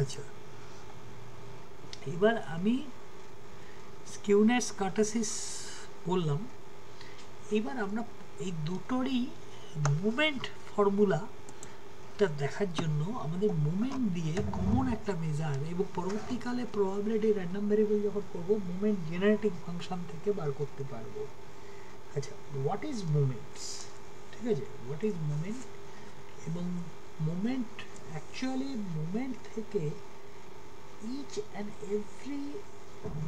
আচ্ছা, এবার আমি স্কিউনেস কার্টেসিস বললাম। এবার আমরা এই দুটোরই মুভমেন্ট ফর্মুলাটা দেখার জন্য আমাদের মুভমেন্ট দিয়ে কমন একটা মেজার এবং পরবর্তীকালে প্রবাবিলিটি র্যান্ডম ভেরিয়েবল যখন করবো মুভমেন্ট জেনারেটিং ফাংশন থেকে বার করতে পারবো। আচ্ছা, হোয়াট ইজ মুভমেন্টস? ঠিক আছে, হোয়াট ইজ মুভমেন্ট? এবং মুভমেন্ট অ্যাকচুয়ালি মুভমেন্ট থেকে ইচ অ্যান্ড এভরি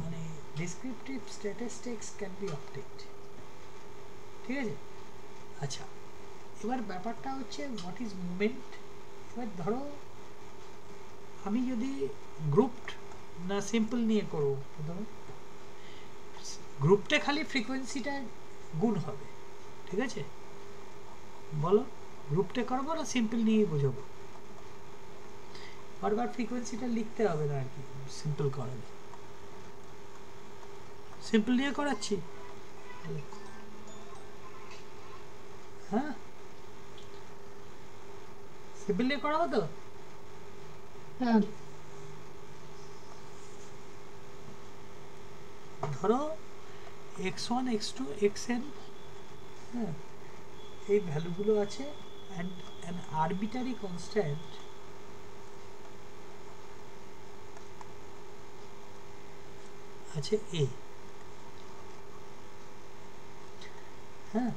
মানে descriptive statistics can be obtained. ঠিক আছে। আচ্ছা, এবার ব্যাপারটা হচ্ছে হোয়াট ইজ মুভমেন্ট। এবার ধরো আমি যদি গ্রুপড না সিম্পল নিয়ে করবো, ধরো গ্রুপটা খালি ফ্রিকোয়েন্সিটা গুণ হবে। ঠিক আছে, বলো গ্রুপটা করবো না সিম্পল নিয়েই বোঝাবো? বারবার ফ্রিকোয়েন্সিটা লিখতে হবে না আর কি, সিম্পল করালে। সিম্পল নিয়ে করাচ্ছি, হ্যাঁ সিম্পল নিয়ে করাবো তো। ধরো x1 x2 xn, হ্যাঁ এই ভ্যালুগুলো আছে অ্যান্ড অ্যান আরবিটারি কনস্ট্যান্ট আছে a। হ্যাঁ,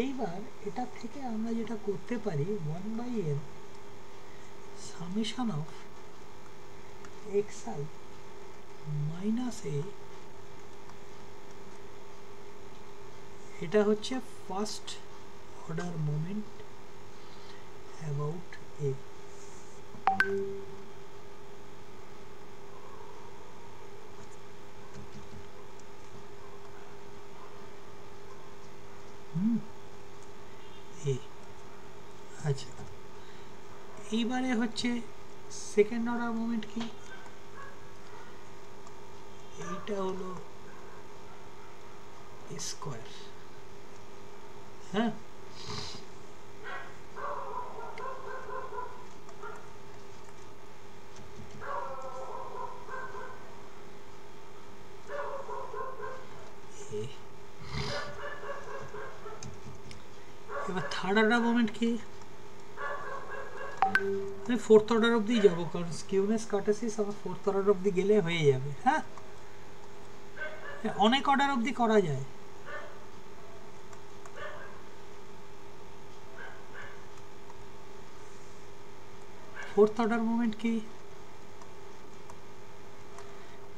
এইবার এটা থেকে আমরা যেটা করতে পারি 1/n summation of xi minus a, এটা হচ্ছে first order moment about a। a আচ্ছা, এইবারে হচ্ছে সেকেন্ড অর্ডার মোমেন্ট কি? এইটা হলো স্কোয়ার। হ্যাঁ, এবার থার্ড অর্ডার মোমেন্ট কি? আমি ফোর্থ অর্ডার অবধি যাবো, কারণ স্কিউনেস কার্টেসিস আমার ফোর্থ অর্ডার অবধি গেলে হয়ে যাবে। হ্যাঁ, অনেক অর্ডার অবধি করা যায়। ফোর্থ অর্ডার মোমেন্ট কি?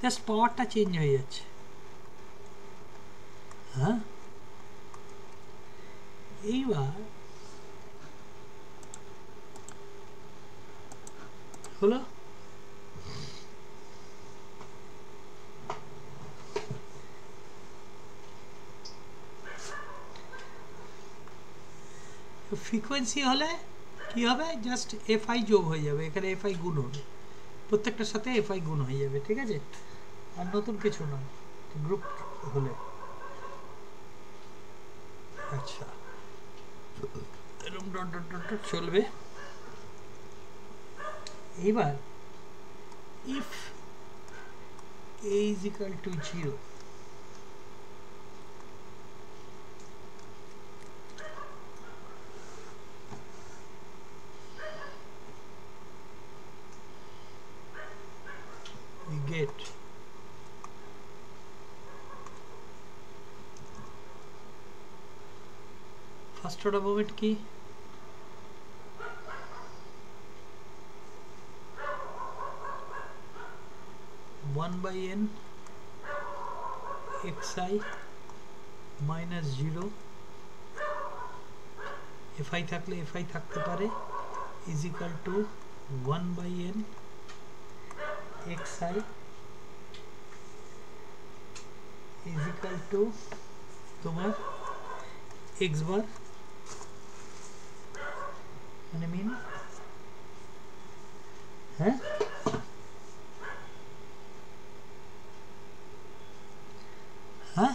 জাস্ট পাওয়ারটা চেঞ্জ হয়ে যাচ্ছে। হ্যাঁ, এইবার হলো ফ্রিকোয়েন্সি হলে কি হবে, জাস্ট এফআই যোগ হয়ে যাবে, এখানে এফআই গুণ হবে, প্রত্যেকটার সাথে এফআই গুণ হয়ে যাবে। ঠিক আছে, আর নতুন কিছু নয় গ্রুপ হলে। আচ্ছা, এরকম ডট ডট ডট ডট চলবে। এইবার if a is equal to 0, we get first order moment কি? one by n xi minus 0, fi থাকলে fi থাকতে পারে, is equal to 1 by n xi is equal to তোমার x bar মানে মিন। হ্যাঁ, হ্যাঁ,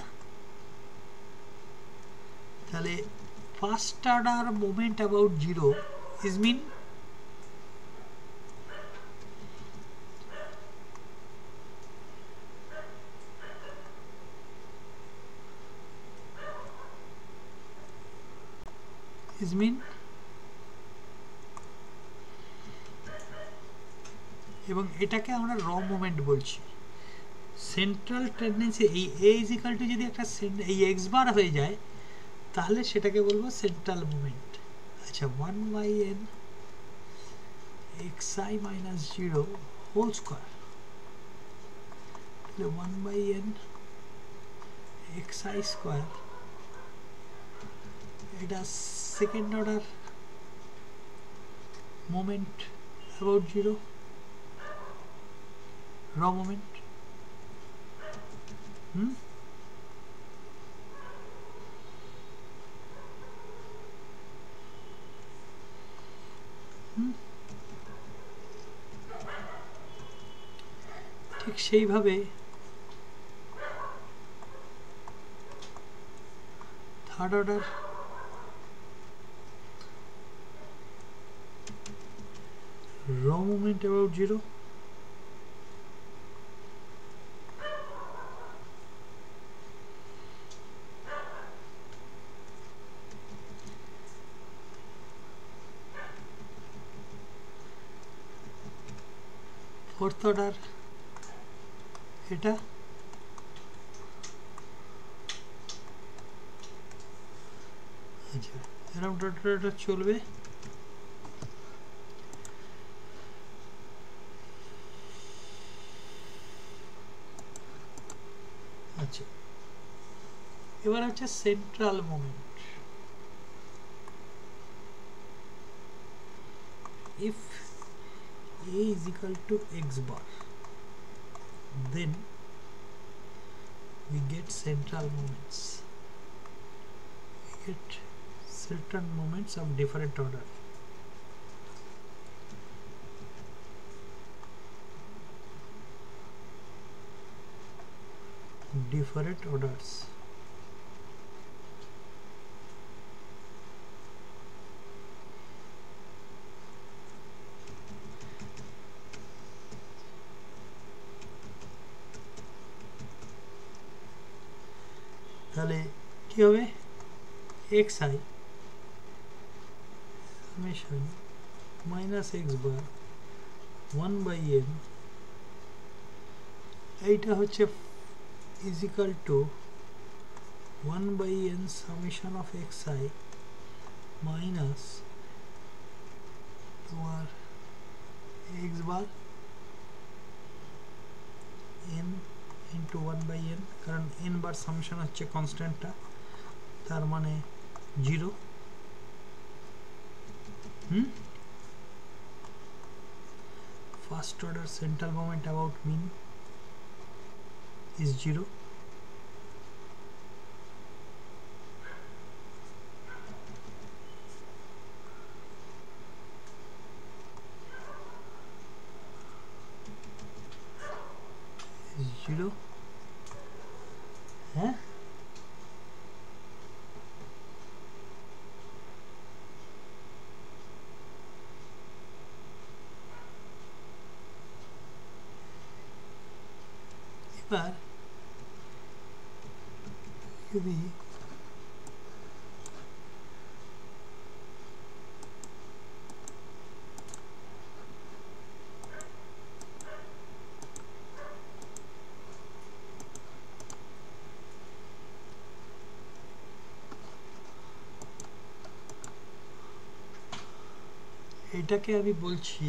তাহলে first order moment about 0 is mean is mean, এবং এটাকে আমরা র মোমেন্ট বলছি। সেন্ট্রাল টেন্ডেন্সি এই এ ইজ ইকাল টু যদি একটা এই এক্স বার হয়ে যায় তাহলে সেটাকে বলবো সেন্ট্রাল মোমেন্ট। আচ্ছা, 1 by n xi minus 0 whole square, তাহলে 1 বাই এন xi স্কোয়ার, এটা সেকেন্ড অর্ডার মোমেন্ট অ্যাবাউট 0, র মোমেন্ট। ঠিক সেইভাবে থার্ড অর্ডার র মোমেন্ট অ্যাবাউট 0, ফোর্থ অর্ডার এটা, আচ্ছা এরকম ডটা চলবে। আচ্ছা, এবার হচ্ছে central moment. if a is equal to x bar, then we get central moments, we get certain moments of different order. Different orders. তাহলে কি হবে, xi summation minus x bar 1 by n, এইটা হচ্ছে is equal to 1 by n summation of xi minus তোমার x bar n into 1 by n, কারণ n বার summation হচ্ছে কনস্ট্যান্টটা, তার মানে 0। First order central moment about mean is 0, is 0। হ্যাঁ, এবার যদি এটাকে আমি বলছি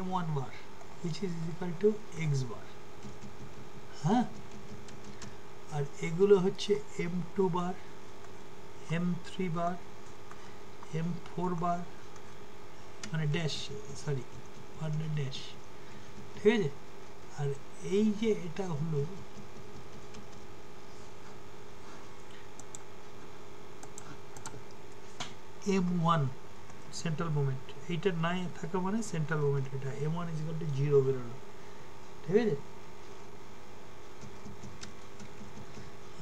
m1 bar which is equal to x bar, হ্যাঁ, আর এগুলো হচ্ছে m2 বার, m3 বার, m4 বার, মানে ড্যাশ, সরি মানে ড্যাশ, ঠিক আছে। আর এই যে এটা হলো m1 সেন্ট্রাল মোমেন্ট, এইটা নাই থাকা মানে সেন্ট্রাল মোমেন্ট, এটা m1 is equal to 0 বেরোলো, ঠিক আছে।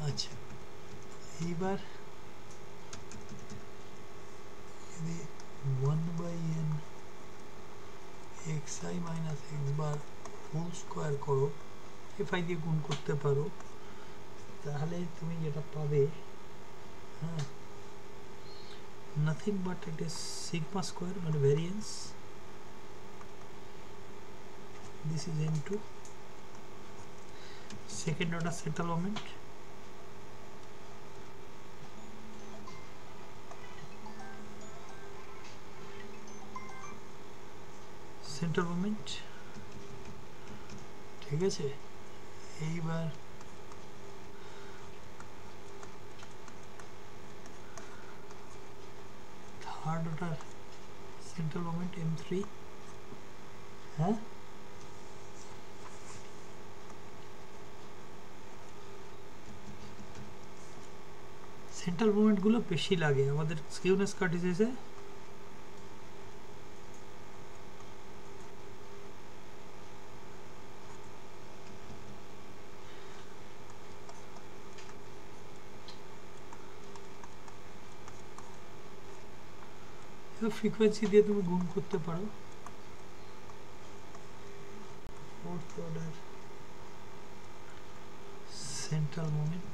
আচ্ছা, এইবার যদি 1 by n xi minus x bar whole square করো, fi দিয়ে গুণ করতে পারো, তাহলে তুমি যেটা পাবে nothing but it is sigma square মানে variance. This is m2 second order central moment. Central moment ঠিক আছে। এইবার third order central moment m3 হ্যাঁ সেন্ট্রাল মোমেন্ট গুলো বেশি লাগে আমাদের স্কিউনেস কার্টিসিসে। ফ্রিকোয়েন্সি দিয়ে তুমি গুণ করতে পারো। ফোর্থ অর্ডার সেন্ট্রাল মোমেন্ট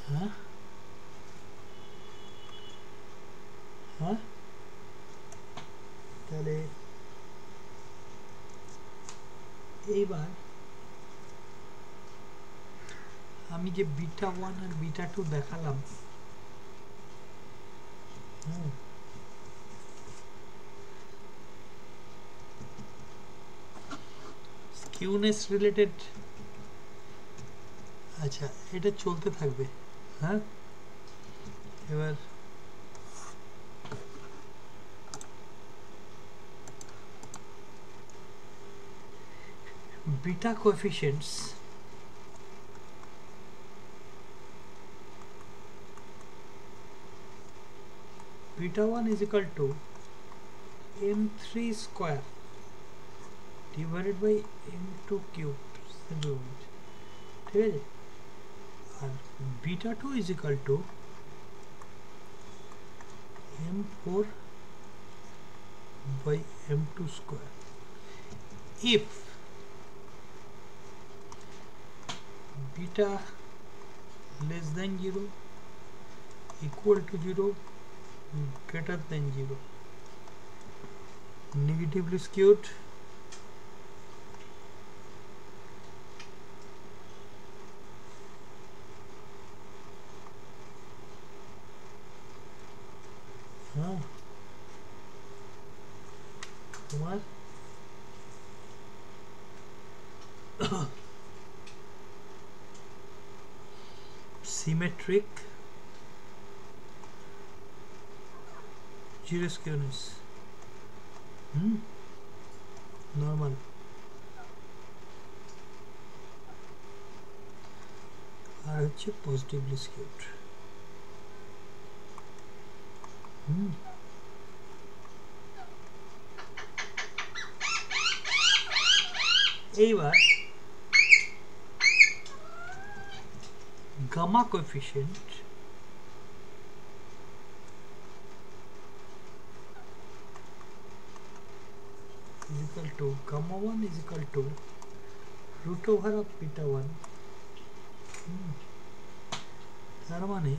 হ্যাঁ হ্যাঁ তাহলে এইবার আমি যে বিটা 1 আর বিটা 2 দেখালাম স্কিউনেস রিলেটেড আচ্ছা এটা চলতে থাকবে হ্যাঁ। এবার beta কোএফিশিয়েন্টস beta 1 is equal to m3 square divided by m2 cube central moment ঠিক আছে। আর beta 2 is equal to m4 by m2 square if beta less than 0 equal to 0 greater than 0 negatively skewed তোমার symmetric zero skewness normal আর হচ্ছে positively skewed এইবার gamma coefficient is equal to gamma 1 is equal to root over of beta 1 তার মানে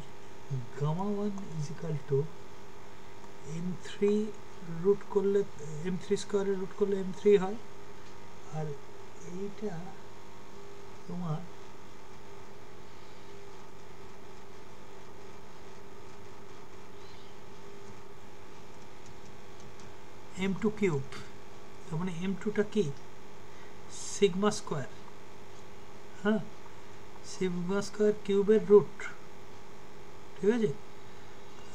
gamma 1 is equal to m3 root করলে m3 স্কয়ারে root করলে m3 হয় আর এইটা তোমার m2 কিউব তার মানে m2 টা কি সিগমা স্কয়ার হ্যাঁ সিগমা স্কয়ার কিউবের রুট ঠিক আছে।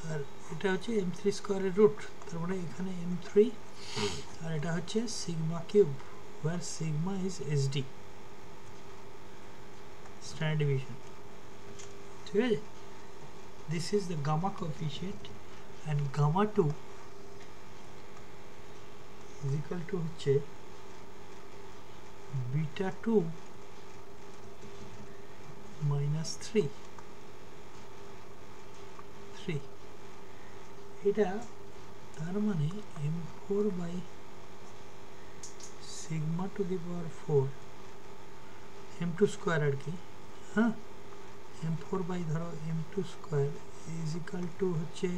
আর এটা হচ্ছে m3 স্কয়ারের রুট তার মানে এখানে m3 আর এটা হচ্ছে sigma cube where sigma is SD standard deviation ঠিক আছে। this is the gamma coefficient and gamma 2 is equal to হচ্ছে beta 2 minus 3 এটা তার মানে m4 by sigma to the power 4 m2 square আর কি হ্যাঁ m4 বাই ধরো m2 square is equal to হচ্ছে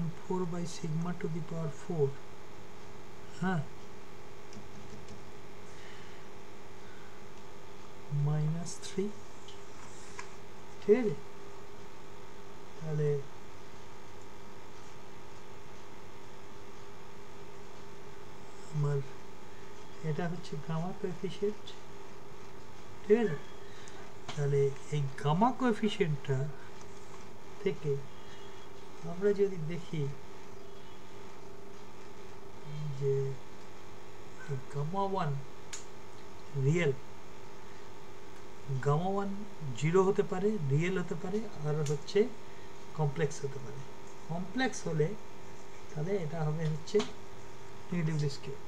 m4 by sigma to the power 4, হ্যাঁ, minus 3, ঠিক আছে। তাহলে আমার এটা হচ্ছে গামা কোএফিসিয়েন্ট, ঠিক আছে। তাহলে এই গামা কোএফিসিয়েন্টটা থেকে আমরা যদি দেখি যে গামা 1 রিয়েল, গামা 1 জিরো হতে পারে, রিয়েল হতে পারে, আর হচ্ছে কমপ্লেক্স হতে পারে। কমপ্লেক্স হলে তাহলে এটা হবে হচ্ছে নেগেটিভলি স্কিউড,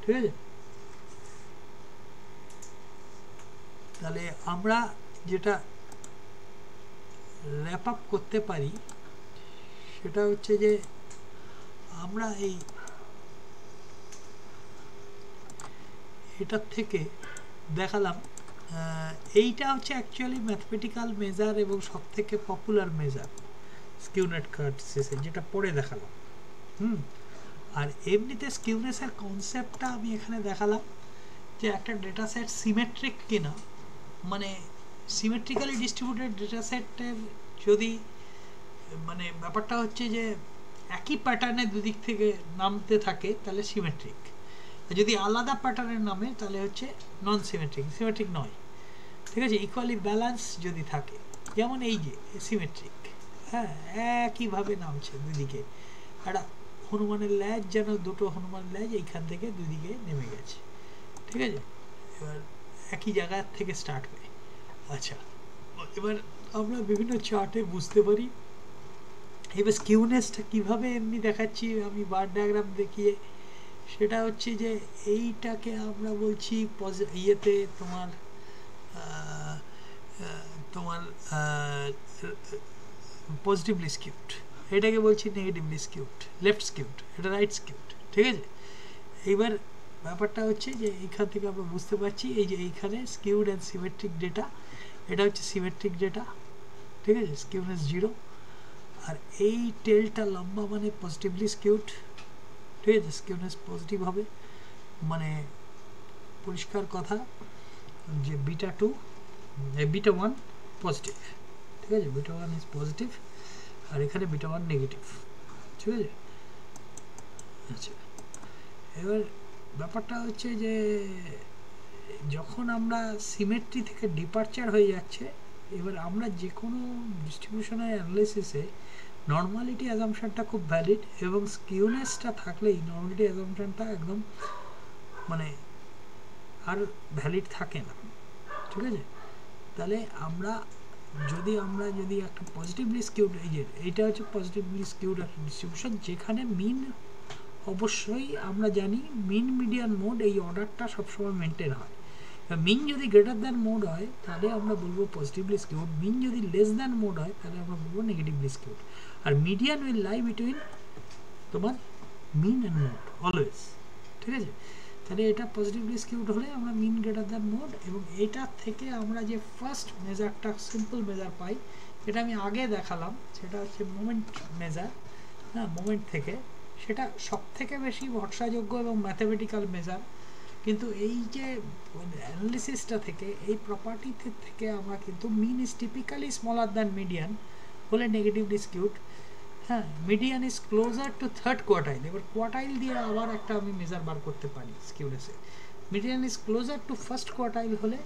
ঠিক আছে। তাহলে আমরা যেটা র্যাপ আপ করতে পারি সেটা হচ্ছে যে আমরা এটার থেকে দেখালাম এইটা হচ্ছে অ্যাকচুয়ালি ম্যাথমেটিক্যাল মেজার এবং সব থেকে পপুলার মেজার স্কিউনেট কার্টেসিসের, যেটা পড়ে দেখালাম। আর এমনিতে স্কিউনেসের কনসেপ্টটা আমি এখানে দেখালাম যে একটা ডেটা সেট সিমেট্রিক কিনা, মানে সিমেট্রিক্যালি ডিস্ট্রিবিউটেড ডেটা সেটের যদি মানে ব্যাপারটা হচ্ছে যে একই প্যাটার্নে দুদিক থেকে নামতে থাকে তাহলে সিমেট্রিক, যদি আলাদা প্যাটার্নের নামে তাহলে হচ্ছে নন সিমেট্রিক, সিমেট্রিক নয়, ঠিক আছে। ইকুয়ালি ব্যালেন্স যদি থাকে, যেমন এই যে সিমেট্রিক, হ্যাঁ, একইভাবে নামছে দুদিকে, একটা হনুমানের ল্যাজ যেন দুটো হনুমান ল্যাজ এইখান থেকে দুদিকে নেমে গেছে, ঠিক আছে। এবার একই জায়গা থেকে স্টার্ট হয়ে, আচ্ছা, এবার আমরা বিভিন্ন চার্টে বুঝতে পারি। এবার স্কিউনেসটা কীভাবে এমনি দেখাচ্ছি আমি বার ডায়াগ্রাম দেখিয়ে, সেটা হচ্ছে যে এইটাকে আমরা বলছি ইয়েতে তোমার পজিটিভলি স্কিউড, এটাকে বলছি নেগেটিভলি স্কিউড, লেফট স্কিউড, এটা রাইট স্কিউড, ঠিক আছে। এইবার ব্যাপারটা হচ্ছে যে এইখান থেকে আমরা বুঝতে পারছি এই যে এইখানে স্কিউড অ্যান্ড সিমেট্রিক ডেটা, এটা হচ্ছে সিমেট্রিক ডেটা, ঠিক আছে, স্কিউনেস 0, আর এই টেলটা লম্বা মানে পজিটিভলি স্কিউড, ঠিক আছে, স্কিউনেস পজিটিভ হবে, মানে পরিষ্কার কথা যে বিটা 1 পজিটিভ, ঠিক আছে, বিটা 1 ইজ পজিটিভ, আর এখানে বিটা 1 নেগেটিভ, ঠিক আছে। আচ্ছা, এবার ব্যাপারটা হচ্ছে যে যখন আমরা সিমেট্রি থেকে ডিপারচার হয়ে যাচ্ছে, এবার আমরা যে কোনো ডিস্ট্রিবিউশনের অ্যানালিসিসে নর্মালিটি অ্যাজাম্পশনটা খুব ভ্যালিড, এবং স্কিউনেসটা থাকলেই নর্মালিটি অ্যাজাম্পশনটা একদম মানে আর ভ্যালিড থাকে না, ঠিক আছে। তাহলে আমরা যদি একটা পজিটিভলি স্কিউড, এই যে এইটা হচ্ছে পজিটিভলি স্কিউড একটা ডিস্ট্রিবিউশন, যেখানে মিন অবশ্যই আমরা জানি মিন মিডিয়ান মোড এই অর্ডারটা সবসময় মেনটেন হয়। মিন যদি গ্রেটার দ্যান মোড হয় তাহলে আমরা বলবো পজিটিভলি স্কিউড, মিন যদি লেস দ্যান মোড হয় তাহলে আমরা বলবো নেগেটিভলি স্কিউড, আর মিডিয়ান উইল লাই বিটুইন তোমার মিন অ্যান্ড মোড অলওয়েজ, ঠিক আছে। তাহলে এটা পজিটিভলি স্কিউড হলে আমরা মিন গ্রেটার দ্যান মোড, এবং এটা থেকে আমরা যে ফার্স্ট মেজারটা সিম্পল মেজার পাই, এটা আমি আগে দেখালাম, সেটা হচ্ছে মোমেন্ট মেজার, হ্যাঁ, মোমেন্ট থেকে, সেটা সব থেকে বেশি ভরসাযোগ্য এবং ম্যাথমেটিক্যাল মেজার। কিন্তু এই যে অ্যানালিসিসটা থেকে, এই প্রপার্টি থেকে আমরা কিন্তু mean is typically smaller than median হলে নেগেটিভলি স্কিউড, হ্যাঁ, median is closer to third quartile, এবার কোয়ার্টাইল দিয়ে আবার একটা আমি মেজার বার করতে পারি স্কিউনেসে, median is closer to first quartile হলে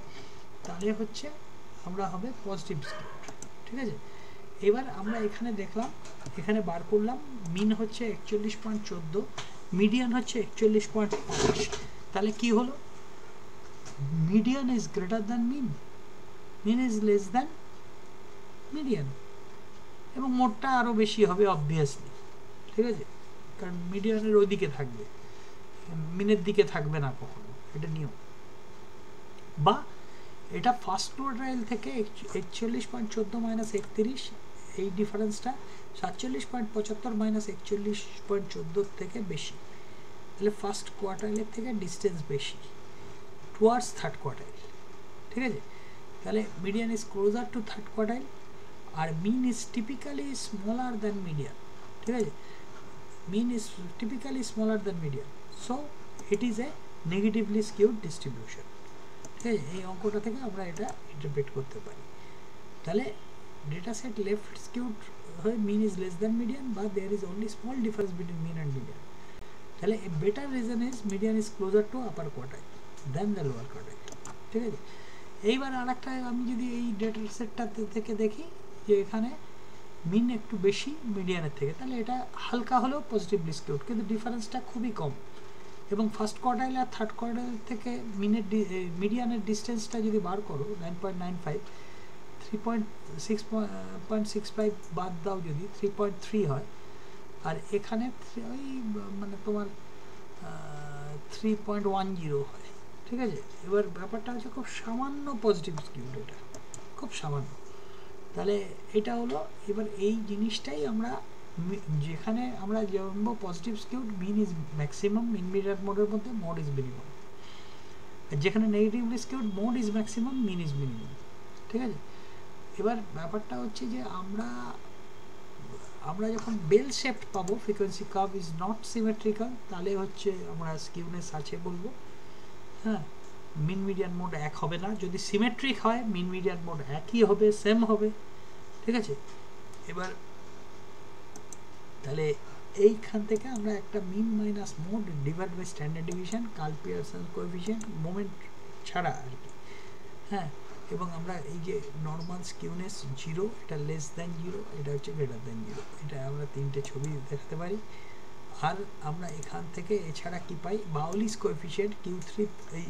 তাহলে হচ্ছে আমরা হবে পজিটিভ স্কিউড, ঠিক আছে। এবার আমরা এখানে দেখলাম, এখানে বার করলাম মিন হচ্ছে 41.14, মিডিয়ান হচ্ছে 41.5, তাহলে কি হলো, median is greater than mean, mean is less than median, এবং মোডটা আরও বেশি হবে অবভিয়াসলি, ঠিক আছে, কারণ মিডিয়ানের ওই দিকে থাকবে, মিনের দিকে থাকবে না কখনো, এটা নিয়ম। বা এটা ফার্স্ট কোয়ার্টাইল থেকে 41.14 মাইনাস 31, এই ডিফারেন্সটা 47.75 মাইনাস 41.14 থেকে বেশি, তাহলে ফার্স্ট কোয়ার্টাইলের থেকে ডিস্টেন্স বেশি টুয়ার্ডস থার্ড কোয়ার্টাইল, ঠিক আছে। তাহলে median is closer to third quartile আর mean is typically smaller than median, ঠিক আছে, mean is typically smaller than median, so it is a negatively skewed distribution, ঠিক আছে। এই অঙ্কটা থেকে আমরা এটা ইন্টারপ্রেট করতে পারি। তাহলে ডেটা সেট লেফট স্কিউড হয় mean is less than median বা there is only small difference between mean and median. তাহলে a better reason is median is closer to upper quartile than the lower quartile, ঠিক আছে। এইবার আর একটা আমি যদি এই ডেটা সেটটা থেকে দেখি যে এখানে মিন একটু বেশি মিডিয়ানের থেকে, তাহলে এটা হালকা হলেও পজিটিভলি স্কিউড, কিন্তু ডিফারেন্সটা খুবই কম। এবং ফার্স্ট কোয়ার্টাইল আর থার্ড কোয়ার্টাইল থেকে মিডিয়ানের ডিস্টেন্সটা যদি বার করো 9.95, 3.6.65 বাদ দাও যদি 3.3 হয়, আর এখানে ওই মানে তোমার 3.10 হয়, ঠিক আছে। এবার ব্যাপারটা হচ্ছে খুব সামান্য পজিটিভ স্কিউড, এটা খুব সামান্য। তাহলে এটা হলো, এবার এই জিনিসটাই আমরা যেখানে আমরা জানবো positive skewed mean is maximum mean median মোডের মধ্যে মোড ইজ মিনিমাম, যেখানে negatively skewed mode is maximum mean is minimum, ঠিক আছে। এবার ব্যাপারটা হচ্ছে যে আমরা যখন বেল শেপ পাবো frequency curve is not symmetrical, তাহলে হচ্ছে আমরা স্কিউনেস আছে বলবো, হ্যাঁ। মিন মিডিয়ান মোড এক হবে না, যদি সিমেট্রিক হয় মিন মিডিয়ান মোড একই হবে, সেম হবে, ঠিক আছে। এবার তাহলে এইখান থেকে আমরা একটা mean minus mode divide by standard division Karl Pearson coefficient moment ছাড়া আর কি, হ্যাঁ। এবং আমরা এই যে নর্মাল স্কিউনেস 0, এটা লেস দ্যান 0, এটা হচ্ছে গ্রেটার দ্যান 0, এটা আমরা তিনটে ছবি দেখাতে পারি। আর আমরা এখান থেকে এছাড়া কি পাই, বাউলিস কোএফিশিয়েন্ট Q3,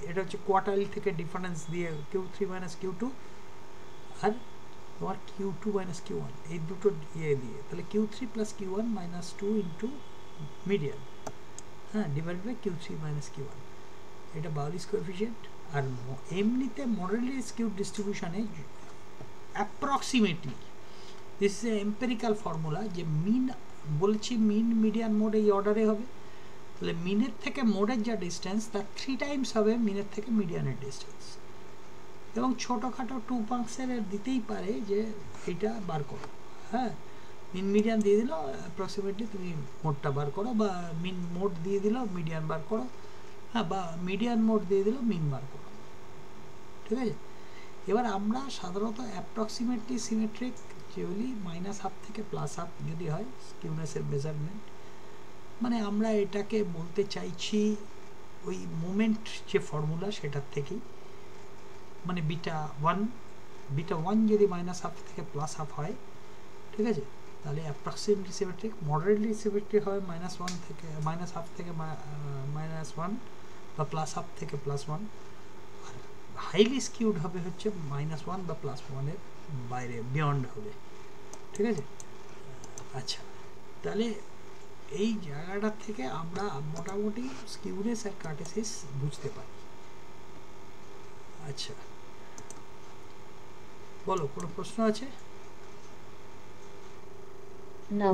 এটা হচ্ছে কোয়ার্টাইল থেকে ডিফারেন্স দিয়ে Q3 মাইনাস Q2 আর তোমার Q2 মাইনাস Q1 এই দুটো দিয়ে তাহলে Q3 plus Q1 minus 2 into median, হ্যাঁ, divide by Q3 minus Q1, এটা বাউলিস কোএফিশিয়েন্ট। আর এমনিতে মডেলি স্কিউড ডিস্ট্রিবিউশনে approximately this is a empirical formula, যে মিন বলছি মিন মিডিয়ান মোড এই অর্ডারে হবে, তাহলে মিনের থেকে মোডের যা ডিস্টেন্স তার 3 টাইমস হবে মিনের থেকে মিডিয়ানের ডিস্টেন্স। এবং ছোটোখাটো 2 পাংশনের দিতেই পারে যে এটা বার করো, হ্যাঁ, মিন মিডিয়ান দিয়ে দিল অ্যাপ্রক্সিমেটলি তুমি মোডটা বার করো, বা মিন মোড দিয়ে দিল মিডিয়ান বার করো, হ্যাঁ, বা মিডিয়ান মোড দিয়ে দিল মিন বার করো, ঠিক আছে। এবার আমরা সাধারণত অ্যাপ্রক্সিমেটলি সিমেট্রিক যেগুলি -½ থেকে +½ যদি হয় স্কিউনেসের মেজারমেন্ট, মানে আমরা এটাকে বলতে চাইছি ওই মোমেন্ট যে ফর্মুলা সেটার থেকেই, মানে β1 যদি -½ থেকে +½ হয়, ঠিক আছে, তাহলে অ্যাপ্রক্সিমেটলি সিমেট্রিক। মডারেটলি সিমেট্রিক হবে -1 থেকে -½ থেকে -1 বা +½ থেকে +1, আর হাইলি স্কিউড হবে হচ্ছে -1 বা +1 এর বাইরে বিয়ন্ড হবে, ঠিক আছে। আচ্ছা, তাহলে এই জায়গাটা থেকে আমরা মোটামুটি স্কিউনেস আর কার্টেসিস বুঝতে পারি। আচ্ছা, বলো, কোনো প্রশ্ন আছে? No.